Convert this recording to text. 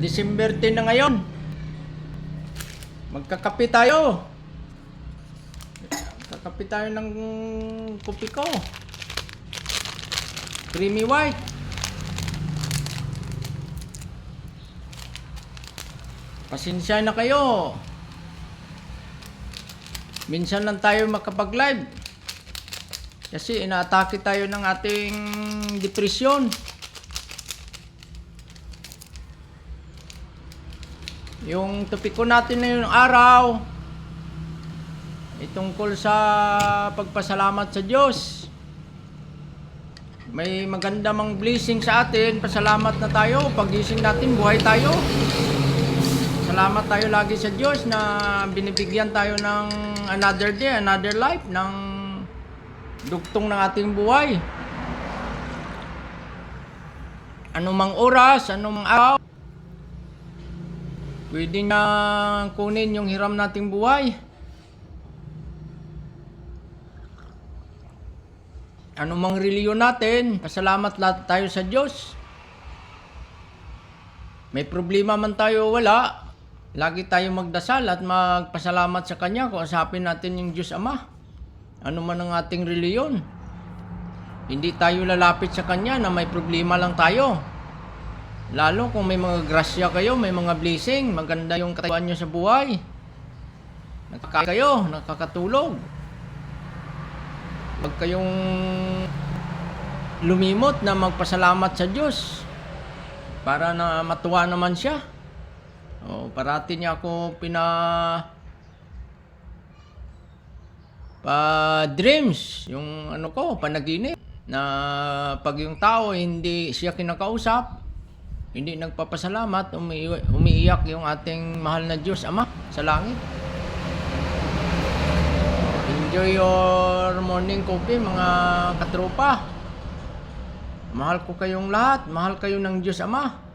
December 10 na ngayon. Magkakape tayo. Magkakape tayo ng kopi ko. Creamy white. Pasensya na kayo. Minsan lang tayo makapag-live. Kasi inaatake tayo ng ating depresyon. Yung topic ko natin na yung araw ay tungkol sa pagpasalamat sa Diyos. May maganda mang blessing sa atin, pasalamat na tayo. Pagising natin, buhay tayo. Salamat tayo lagi sa Diyos na binibigyan tayo ng another day, another life, ng dugtong ng ating buhay. Anumang oras, anumang araw, pwede na kunin yung hiram nating buhay. Anumang reliyon natin, pasalamat lahat tayo sa Diyos. May problema man tayo o wala, lagi tayo magdasal at magpasalamat sa Kanya kung asapin natin yung Diyos Ama. Ano man ang ating reliyon. Hindi tayo lalapit sa Kanya na may problema lang tayo. Lalo kung may mga grasya kayo, may mga blessing, maganda yung katayuan nyo sa buhay. Nakakain kayo, nakakatulog. Huwag kayong lumimot na magpasalamat sa Diyos para na matuwa naman siya. Parati niya ako dreams, yung panaginip na pag yung tao hindi siya kinakausap, hindi nagpapasalamat, umiiyak yung ating mahal na Diyos Ama sa langit. Enjoy your morning coffee, mga katropa. Mahal ko kayong lahat, mahal kayo ng Diyos Ama.